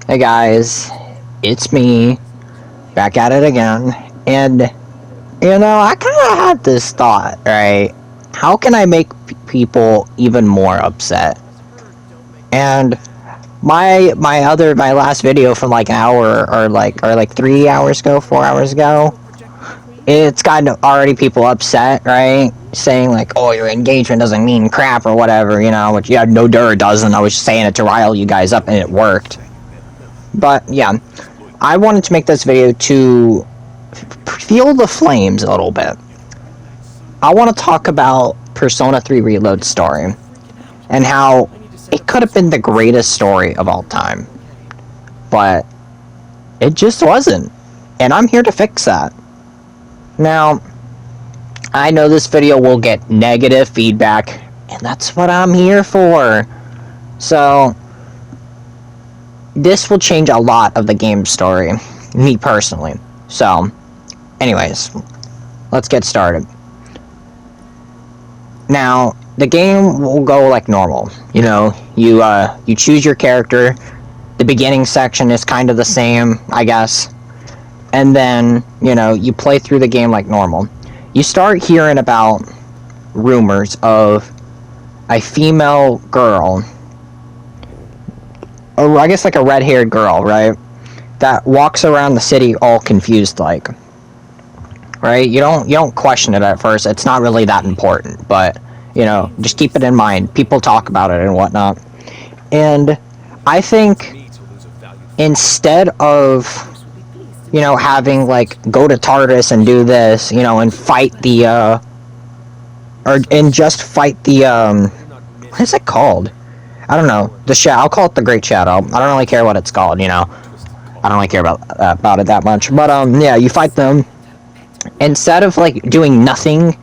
Hey guys, it's me, back at it again, and I kind of had this thought, right? How can I make people even more upset? And my last video from like an hour or like 3 hours ago, 4 hours ago, it's gotten already people upset, right? Saying like, oh, your engagement doesn't mean crap or whatever, which yeah, no, it doesn't. I was just saying it to rile you guys up, and it worked. But yeah, I wanted to make this video to fuel the flames a little bit. I want to talk about Persona 3 Reload story and how it could have been the greatest story of all time, but it just wasn't. And I'm here to fix that. Now, I know this video will get negative feedback, and that's what I'm here for. So, this will change a lot of the game story, me personally. So, anyways, let's get started. Now, the game will go like normal. You choose your character. The beginning section is kind of the same, I guess. And then, you play through the game like normal. You start hearing about rumors of a female girl, or I guess like a red-haired girl, right? That walks around the city all confused like. Right? You don't question it at first. It's not really that important, but just keep it in mind. People talk about it and whatnot. And I think instead of having like go to Tartarus and do this, and fight the just fight the what is it called? I don't know. I'll call it the Great Shadow. I don't really care what it's called. I don't really care about it that much. But yeah, you fight them. Instead of like doing nothing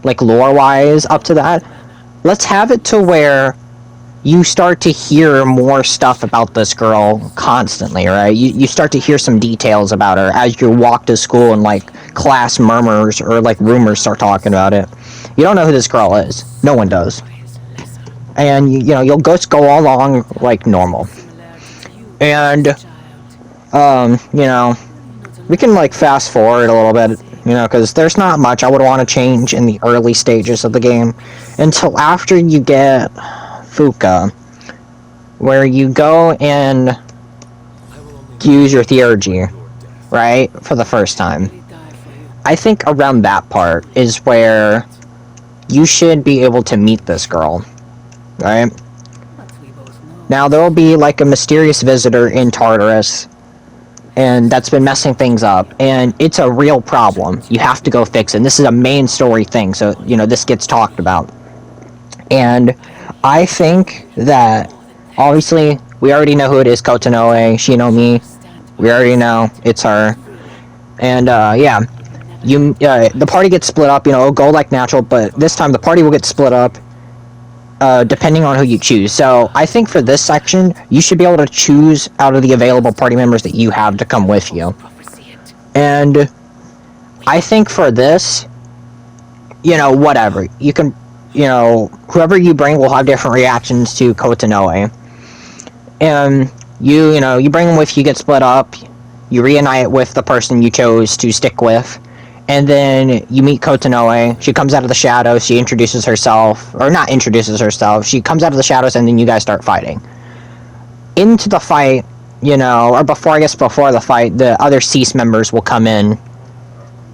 like lore wise up to that, let's have it to where you start to hear more stuff about this girl constantly, right? You start to hear some details about her as you walk to school, and like class murmurs or like rumors start talking about it. You don't know who this girl is. No one does. And you'll just go all along like normal. And we can like fast forward a little bit, because there's not much I would want to change in the early stages of the game until after you get Fuka, where you go and use your theurgy, right, for the first time. I think around that part is where you should be able to meet this girl, right? Now, there will be like a mysterious visitor in Tartarus, and that's been messing things up, and it's a real problem. You have to go fix it. And this is a main story thing, so this gets talked about. And I think that obviously we already know who it is. Kotonoe, Shinomi, we already know it's her. And yeah, the party gets split up. It'll go like natural, but this time the party will get split up depending on who you choose. So I think for this section, you should be able to choose out of the available party members that you have to come with you. And I think for this, whatever. You can, whoever you bring will have different reactions to Kotonoe. And you bring them with you, get split up, you reunite with the person you chose to stick with. And then you meet Kotonoe. She comes out of the shadows. She introduces herself. Or not introduces herself. She comes out of the shadows, and then you guys start fighting. Into the fight, or before the fight, the other Cease members will come in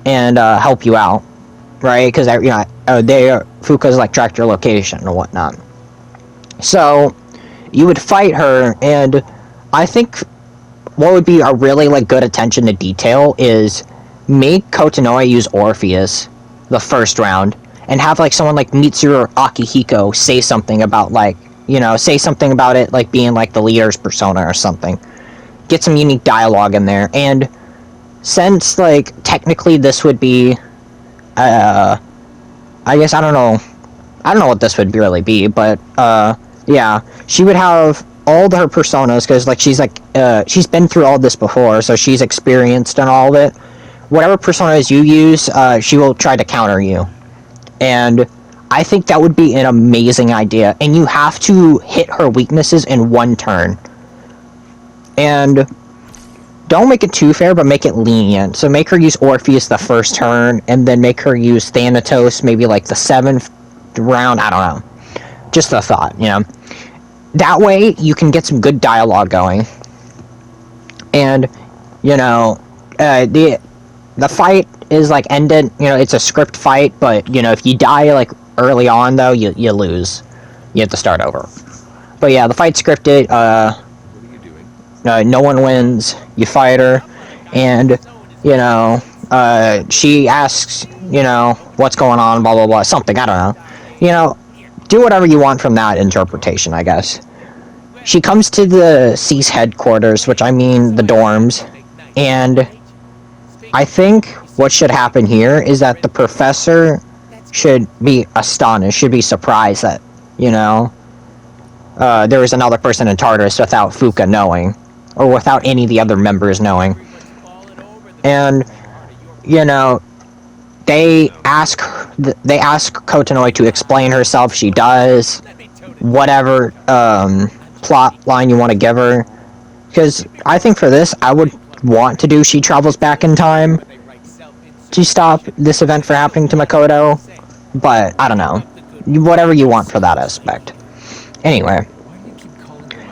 and help you out. Right? Because, Fuka's, like, tracked your location and whatnot. So, you would fight her, and I think what would be a really, like, good attention to detail is make Kotonoe use Orpheus the first round, and have like someone like Mitsuru or Akihiko say something about it like being like the leader's persona or something. Get some unique dialogue in there. And since like technically this would be I guess I don't know what this would really be, but yeah, she would have all her personas, because like she's been through all this before, so she's experienced in all of it. Whatever personas you use, she will try to counter you. And I think that would be an amazing idea. And you have to hit her weaknesses in one turn. And don't make it too fair, but make it lenient. So make her use Orpheus the first turn, and then make her use Thanatos maybe like the 7th round. I don't know. Just a thought, you know. That way, you can get some good dialogue going. And, you know, the fight is like ended. You know, it's a script fight, but you know, if you die like early on, though, you lose. You have to start over. But yeah, the fight's scripted. No one wins. You fight her, and you know, she asks, you know, what's going on, blah blah blah, something. I don't know. You know, do whatever you want from that interpretation, I guess. She comes to the C's headquarters, which I mean the dorms, and I think what should happen here is that the professor should be astonished, should be surprised that, you know, there was another person in Tartarus without Fuka knowing, or without any of the other members knowing. And, you know, they ask Kotonoi to explain herself. She does. Whatever plot line you want to give her. Because I think for this, I would want to do she travels back in time to stop this event from happening to Makoto. But, I don't know. Whatever you want for that aspect. Anyway.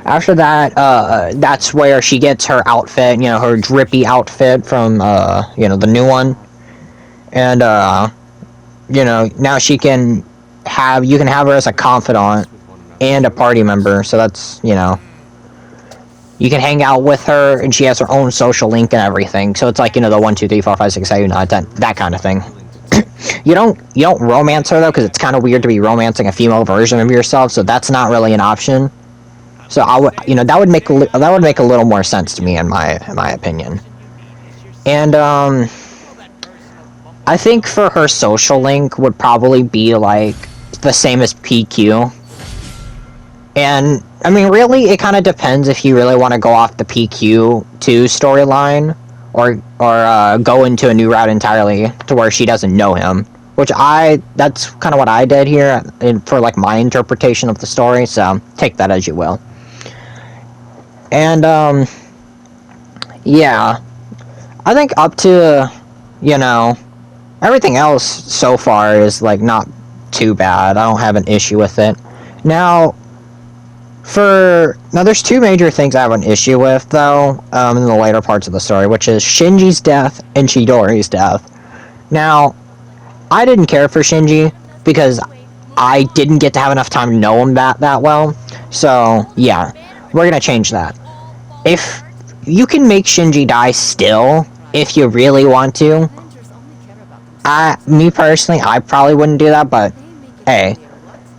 After that, that's where she gets her outfit, you know, her drippy outfit from, you know, the new one. And, you know, now you can have her as a confidant and a party member, so that's, you know, you can hang out with her, and she has her own social link and everything, so it's like, you know, the 1, 2, 3, 4, 5, 6, 7, 8, 9, 10, that kind of thing. You don't romance her, though, because it's kind of weird to be romancing a female version of yourself, so that's not really an option. So I would, you know, that would make a little more sense to me in my opinion. And I think for her social link would probably be like the same as PQ. And I mean, really, it kind of depends if you really want to go off the PQ2 storyline or go into a new route entirely to where she doesn't know him. Which that's kind of what I did here for like my interpretation of the story. So take that as you will. And, yeah, I think up to, you know, everything else so far is, like, not too bad. I don't have an issue with it. Now, there's two major things I have an issue with, though, in the later parts of the story, which is Shinji's death and Chidori's death. Now, I didn't care for Shinji, because I didn't get to have enough time to know him that well. So, yeah. We're gonna change that. If you can make Shinji die still, if you really want to, me personally, I probably wouldn't do that, but hey,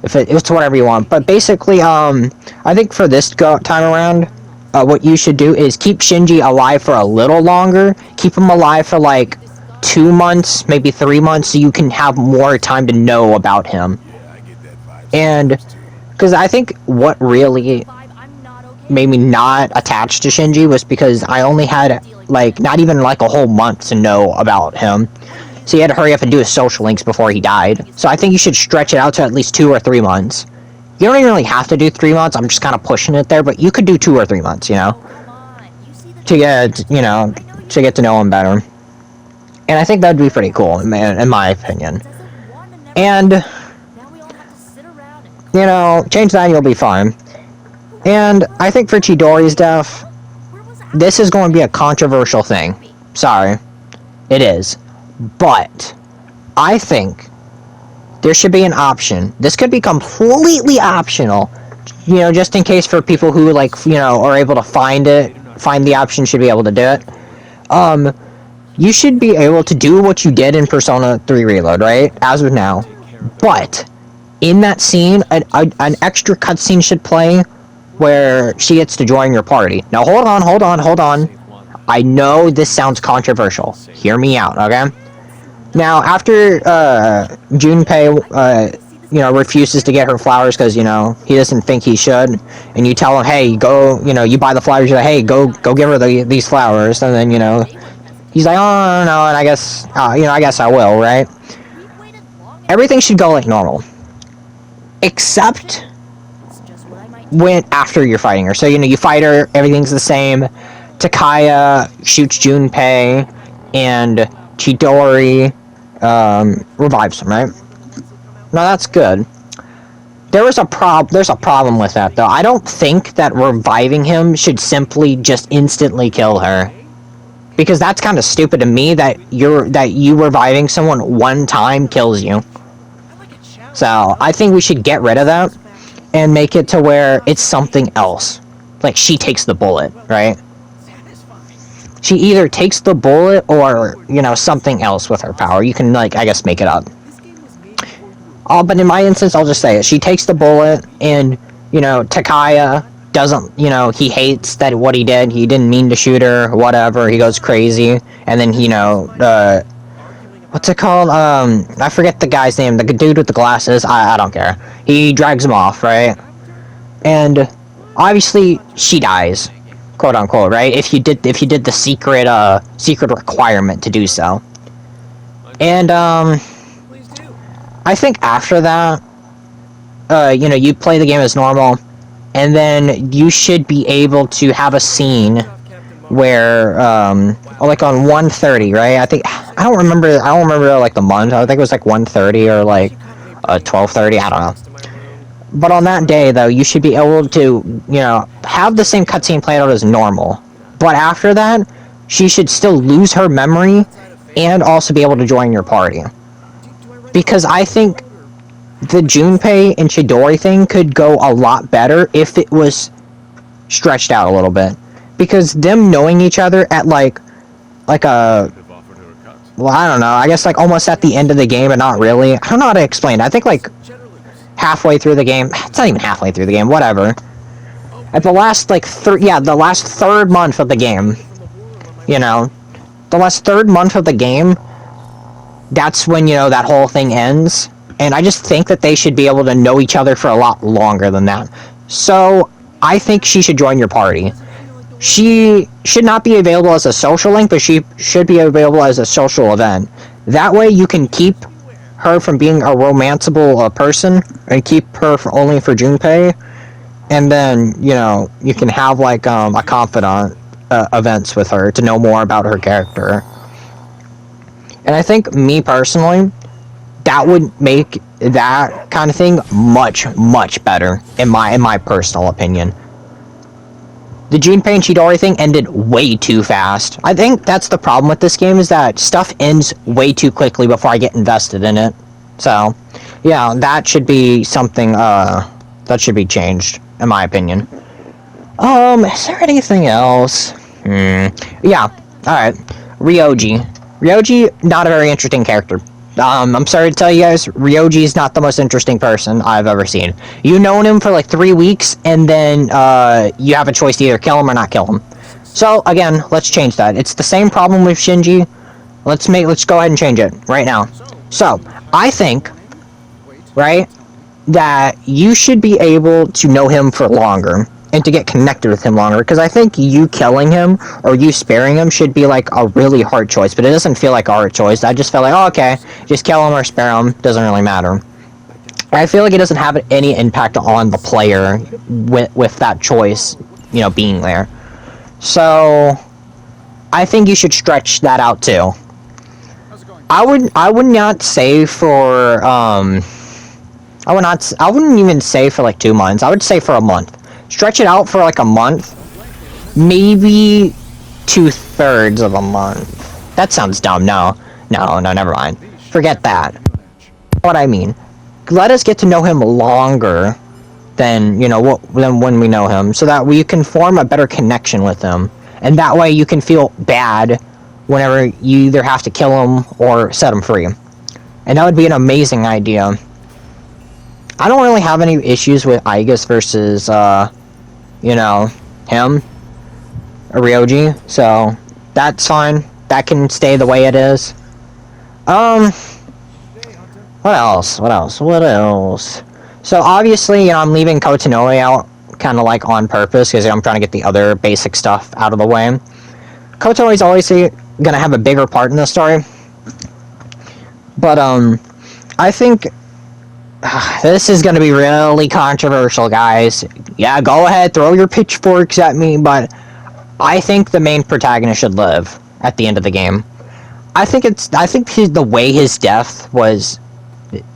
it's whatever you want. But basically, I think for this time around, what you should do is keep Shinji alive for a little longer. Keep him alive for like 2 months, maybe 3 months, so you can have more time to know about him. And because I think what really made me not attached to Shinji was because I only had like not even like a whole month to know about him, so he had to hurry up and do his social links before he died. So I think you should stretch it out to at least 2 or 3 months. You don't even really have to do 3 months. I'm just kind of pushing it there, but you could do 2 or 3 months, you know, to get to know him better. And I think that'd be pretty cool in my opinion. And you know, change that and you'll be fine. And I think for Chidori's death, this is going to be a controversial thing. Sorry. It is. But I think there should be an option. This could be completely optional. You know, just in case for people who, like, you know, are able to find the option, should be able to do it. You should be able to do what you did in Persona 3 Reload, right? As of now. But in that scene, an extra cutscene should play where she gets to join your party. Now, hold on. I know this sounds controversial. Hear me out, okay? Now, after Junpei, you know, refuses to get her flowers because, you know, he doesn't think he should, and you tell him, hey, go, you know, you buy the flowers, you're like, hey, go give her these flowers, and then, you know, he's like, oh, no, and I guess, you know, I guess I will, right? Everything should go like normal. Except when after you're fighting her. So, you know, you fight her, everything's the same. Takaya shoots Junpei, and Chidori revives him, right? No, that's good. There's a problem with that, though. I don't think that reviving him should simply just instantly kill her. Because that's kind of stupid to me that you reviving someone one time kills you. So, I think we should get rid of that and make it to where it's something else. Like, she takes the bullet, right? She either takes the bullet or, you know, something else with her power. You can, like, I guess make it up. But in my instance, I'll just say it. She takes the bullet, and, you know, Takaya doesn't, you know, he hates that what he did. He didn't mean to shoot her, whatever. He goes crazy. And then, you know, what's it called? I forget the guy's name. The dude with the glasses. I don't care. He drags him off, right? And obviously, she dies, quote unquote, right? If you did the secret requirement to do so. And I think after that, you know, you play the game as normal, and then you should be able to have a scene where, like on 1:30, right? I don't remember like the month. I think it was like 1:30 or like 12:30. I don't know. But on that day, though, you should be able to, you know, have the same cutscene played out as normal. But after that, she should still lose her memory and also be able to join your party. Because I think the Junpei and Chidori thing could go a lot better if it was stretched out a little bit. Because them knowing each other at like a, well, I don't know, I guess like almost at the end of the game, but not really. I don't know how to explain it. I think like halfway through the game. It's not even halfway through the game, whatever. At the last like the last third month of the game, you know, the last third month of the game, that's when, you know, that whole thing ends. And I just think that they should be able to know each other for a lot longer than that. So I think she should join your party. She should not be available as a social link, but she should be available as a social event. That way you can keep her from being a romanceable person and keep her only for Junpei. And then, you know, you can have like a confidant events with her to know more about her character. And I think, me personally, that would make that kind of thing much, much better, in my personal opinion. The Junpei and Chidori thing ended way too fast. I think that's the problem with this game, is that stuff ends way too quickly before I get invested in it. So, yeah, that should be something, that should be changed, in my opinion. Is there anything else? Yeah, alright. Ryoji. Ryoji, not a very interesting character. I'm sorry to tell you guys, Ryoji is not the most interesting person I've ever seen. You've known him for like 3 weeks, and then, you have a choice to either kill him or not kill him. So, again, let's change that. It's the same problem with Shinji. Let's go ahead and change it, right now. So, I think, right, that you should be able to know him for longer, and to get connected with him longer, because I think you killing him, or you sparing him, should be like a really hard choice, but it doesn't feel like a hard choice. I just felt like, oh, okay, just kill him or spare him, doesn't really matter. I feel like it doesn't have any impact on the player with that choice, you know, being there. So, I think you should stretch that out too. I would not say for, I wouldn't even say for like 2 months. I would say for a month. Stretch it out for like a month. Maybe 2/3 of a month. That sounds dumb. No, never mind. Forget that. What I mean. Let us get to know him longer than, you know, than when we know him, so that we can form a better connection with him. And that way you can feel bad whenever you either have to kill him or set him free. And that would be an amazing idea. I don't really have any issues with Aigis versus, you know, him, or Ryoji, so that's fine. That can stay the way it is. What else? So, obviously, you know, I'm leaving Kotonoe out, kind of like on purpose, because I'm trying to get the other basic stuff out of the way. Kotonoe's always gonna have a bigger part in the story. But, I think This is gonna be really controversial, guys. Yeah, go ahead, throw your pitchforks at me, but I think the main protagonist should live at the end of the game. I think the way his death was.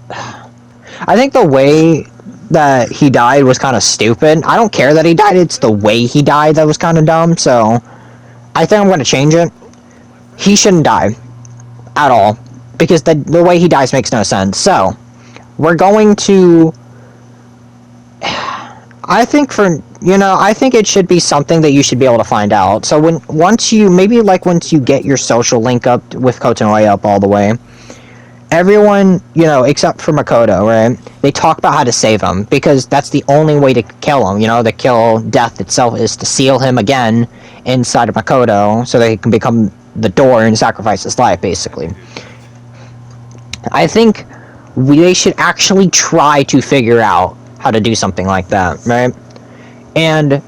I think the way that he died was kind of stupid. I don't care that he died, it's the way he died that was kind of dumb, so I think I'm going to change it. He shouldn't die at all, because the way he dies makes no sense. So, we're going to... I think I think it should be something that you should be able to find out. So once you get your social link up with Kotonoi up all the way, everyone, except for Makoto, right? They talk about how to save him, because that's the only way to kill him, to kill death itself is to seal him again inside of Makoto, so that he can become the door and sacrifice his life, basically. I think they should actually try to figure out how to do something like that, right? And,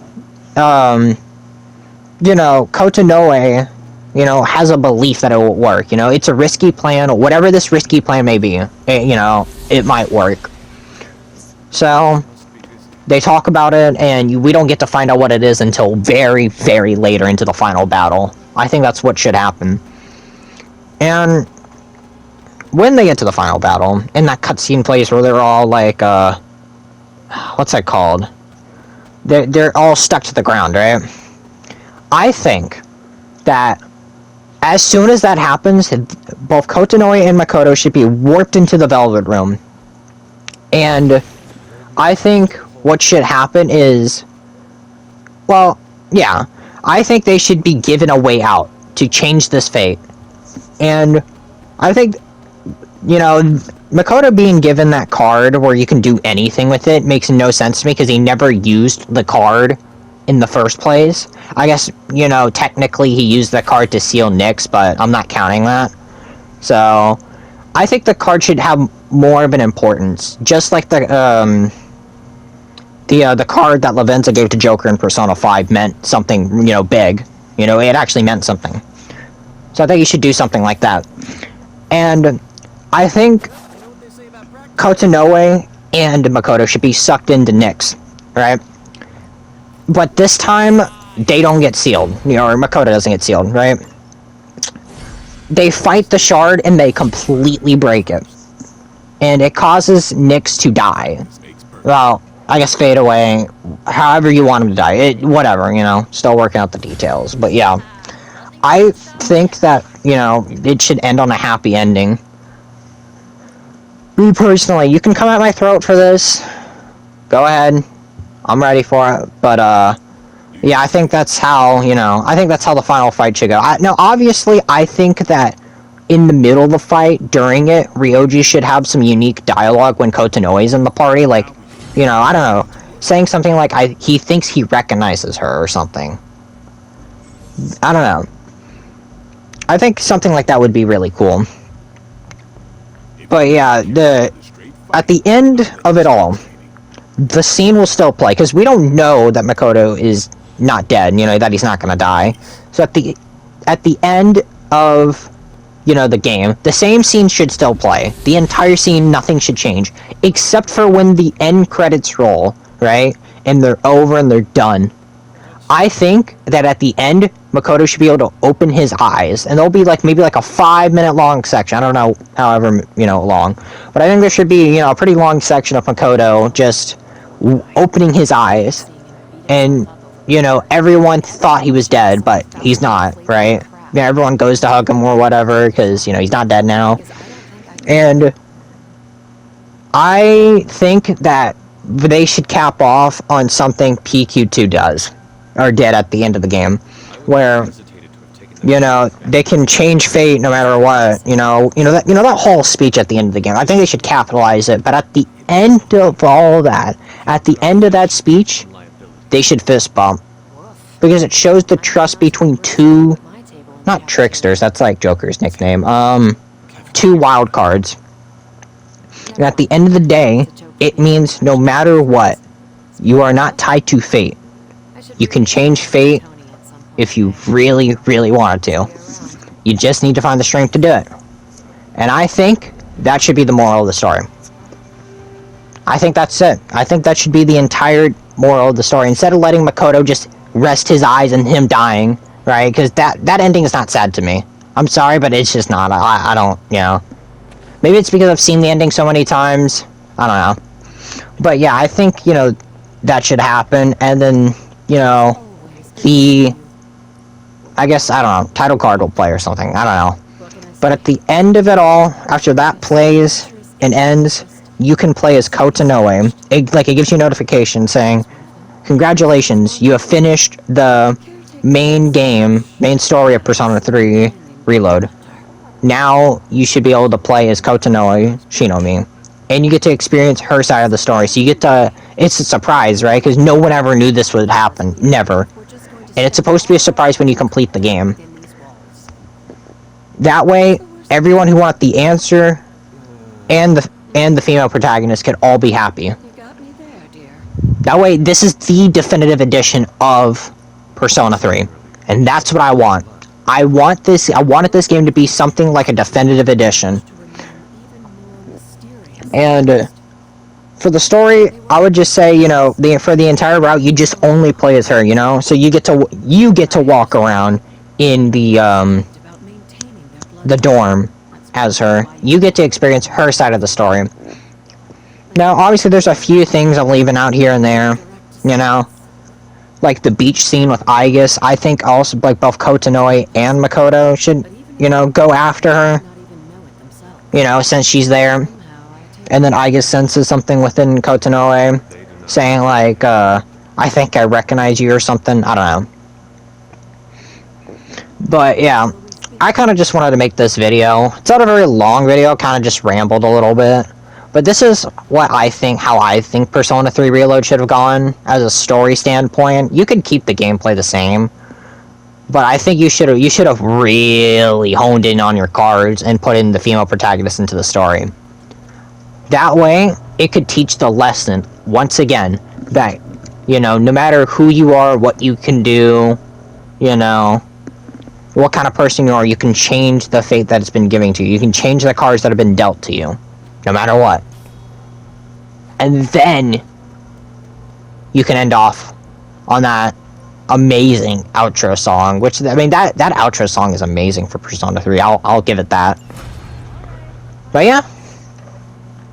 Kotonoi, has a belief that it will work. It's a risky plan, whatever this risky plan may be, it might work. So, they talk about it, and we don't get to find out what it is until very, very later into the final battle. I think that's what should happen. And when they get to the final battle, in that cutscene place where they're all like, what's that called? They're all stuck to the ground, right? I think that as soon as that happens, both Kotonoi and Makoto should be warped into the Velvet Room. And I think what should happen is, well, yeah, I think they should be given a way out to change this fate. And I think, Makoto being given that card where you can do anything with it makes no sense to me, because he never used the card in the first place. I guess, technically he used the card to seal Nyx, but I'm not counting that. So, I think the card should have more of an importance. Just like the card that Lavenza gave to Joker in Persona 5 meant something, big. It actually meant something. So I think you should do something like that. And I think Kotonoi and Makoto should be sucked into Nyx, right? But this time, they don't get sealed, or Makoto doesn't get sealed, right? They fight the shard and they completely break it. And it causes Nyx to die. Well, I guess fade away, however you want him to die. Whatever, still working out the details. But yeah, I think that, it should end on a happy ending. Me personally, you can come at my throat for this. Go ahead. I'm ready for it. But, yeah, I think that's how, I think that's how the final fight should go. Now, obviously, I think that in the middle of the fight, during it, Ryoji should have some unique dialogue when Kotonoi's in the party. Like, I don't know, saying something like, he thinks he recognizes her or something. I don't know. I think something like that would be really cool. But yeah, at the end of it all, the scene will still play, because we don't know that Makoto is not dead, that he's not gonna die. So at the end of, the game, the same scene should still play. The entire scene, nothing should change, except for when the end credits roll, right? And they're over and they're done. I think that at the end, Makoto should be able to open his eyes, and there'll be maybe a 5-minute long section. I don't know, however, long. But I think there should be, a pretty long section of Makoto just opening his eyes, and, everyone thought he was dead, but he's not, right? Yeah, everyone goes to hug him or whatever, because, he's not dead now. And I think that they should cap off on something PQ2 does. Or did at the end of the game, where they can change fate no matter what. That whole speech at the end of the game. I think they should capitalize it. But at the end of all that, at the end of that speech, they should fist bump, because it shows the trust between two, not tricksters. That's like Joker's nickname. Two wild cards. And at the end of the day, it means no matter what, you are not tied to fate. You can change fate if you really, really wanted to. You just need to find the strength to do it. And I think that should be the moral of the story. I think that's it. I think that should be the entire moral of the story. Instead of letting Makoto just rest his eyes and him dying, right? Because that ending is not sad to me. I'm sorry, but it's just not. I don't, you know. Maybe it's because I've seen the ending so many times. I don't know. But yeah, I think, you know, that should happen. And then, you know, I guess, I don't know, title card will play or something. I don't know. But at the end of it all, after that plays and ends, you can play as Kotanoe. It gives you a notification saying, congratulations, you have finished the main story of Persona 3 Reload. Now you should be able to play as Kotanoe Shinomi. And you get to experience her side of the story. So you get to... It's a surprise, right? Because no one ever knew this would happen. Never. And it's supposed to be a surprise when you complete the game. That way, everyone who wants the answer and the female protagonist can all be happy. That way, this is the definitive edition of Persona 3. And that's what I want. I wanted this game to be something like a definitive edition. And for the story, I would just say, you know, for the entire route, you just only play as her, you know? So you get to walk around in the dorm as her. You get to experience her side of the story. Now, obviously, there's a few things I'm leaving out here and there, you know? Like the beach scene with Aigis. I think also, like, both Kotanoe and Makoto should, you know, go after her. You know, since she's there. And then Aigis senses something within Kotanoe, saying, like, I think I recognize you or something. I don't know. But, yeah. I kind of just wanted to make this video. It's not a very long video, kind of just rambled a little bit. But this is how I think Persona 3 Reload should have gone, as a story standpoint. You could keep the gameplay the same, but I think you should have really honed in on your cards and put in the female protagonist into the story. That way, it could teach the lesson, once again, that, you know, no matter who you are, what you can do, you know, what kind of person you are, you can change the fate that has been given to you. You can change the cards that have been dealt to you. No matter what. And then you can end off on that amazing outro song, which, I mean, that outro song is amazing for Persona 3. I'll give it that. But yeah.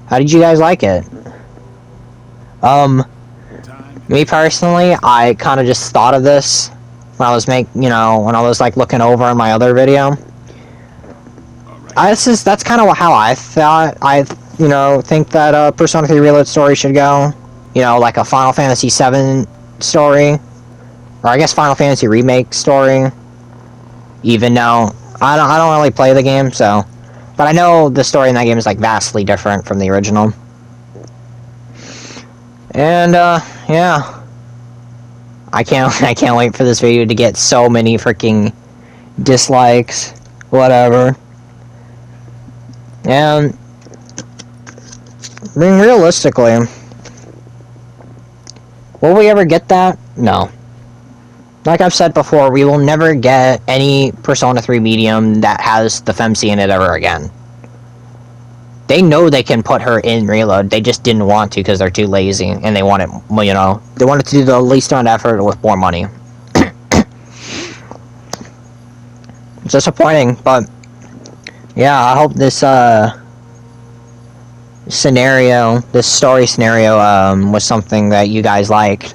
How did you guys like it? Me personally, I kind of just thought of this when I was like looking over my other video. That's kind of how I thought. Think that Persona 3 Reload story should go. You know, like a Final Fantasy VII story, or I guess Final Fantasy Remake story. Even though I don't really play the game, so, but I know the story in that game is like vastly different from the original. And yeah, I can't wait for this video to get so many freaking dislikes, whatever. And I mean, realistically, will we ever get that? No. Like I've said before, we will never get any Persona 3 medium that has the Femc in it ever again. They know they can put her in Reload, they just didn't want to because they're too lazy, and they wanted, you know, they wanted to do the least amount of effort with more money. It's disappointing, but yeah, I hope this story scenario was something that you guys liked.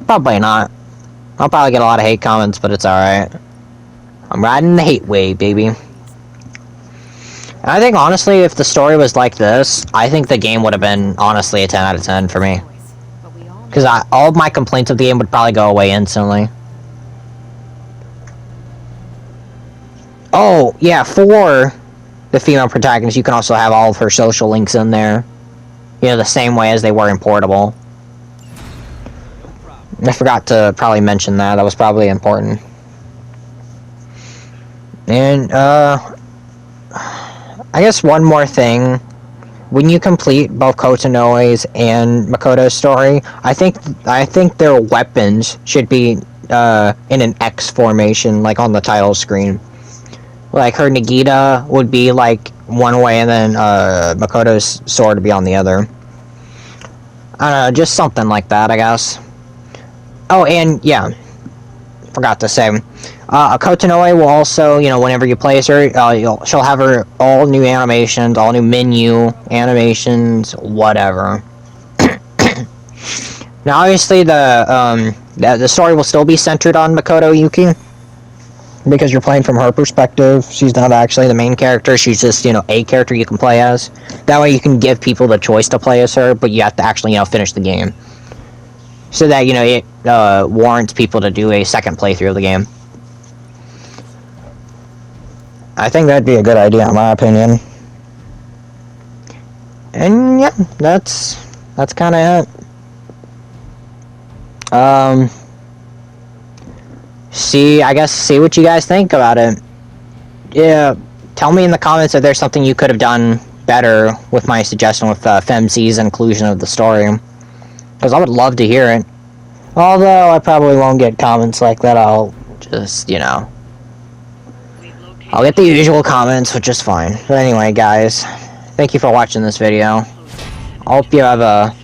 Probably not. I'll probably get a lot of hate comments, but it's alright. I'm riding the hate wave, baby. And I think, honestly, if the story was like this, I think the game would have been, honestly, a 10 out of 10 for me. Because all of my complaints of the game would probably go away instantly. Oh, yeah, for the female protagonist, you can also have all of her social links in there. You know, the same way as they were in Portable. I forgot to probably mention that. That was probably important. And, I guess one more thing. When you complete both Kotanoe's and Makoto's story, I think their weapons should be, in an X formation, like on the title screen. Like, her Nagita would be, like, one way, and then, Makoto's sword would be on the other. I don't know, just something like that, I guess. Oh, and yeah, forgot to say, Kotonoe will also, you know, whenever you play as her, she'll have her all new animations, all new menu animations, whatever. Now, obviously, the story will still be centered on Makoto Yuki, because you're playing from her perspective. She's not actually the main character. She's just, you know, a character you can play as. That way, you can give people the choice to play as her, but you have to actually, you know, finish the game. So that, you know, it warrants people to do a second playthrough of the game. I think that'd be a good idea, in my opinion. And yeah, that's kind of it. See what you guys think about it. Yeah, tell me in the comments if there's something you could have done better with my suggestion with FemC's inclusion of the story. Because I would love to hear it. Although I probably won't get comments like that, I'll just, you know, I'll get the usual comments, which is fine. But anyway, guys, thank you for watching this video. I hope you have a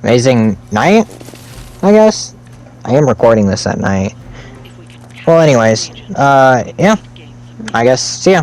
amazing night, I guess. I am recording this at night. Well, anyways, yeah, I guess, see ya.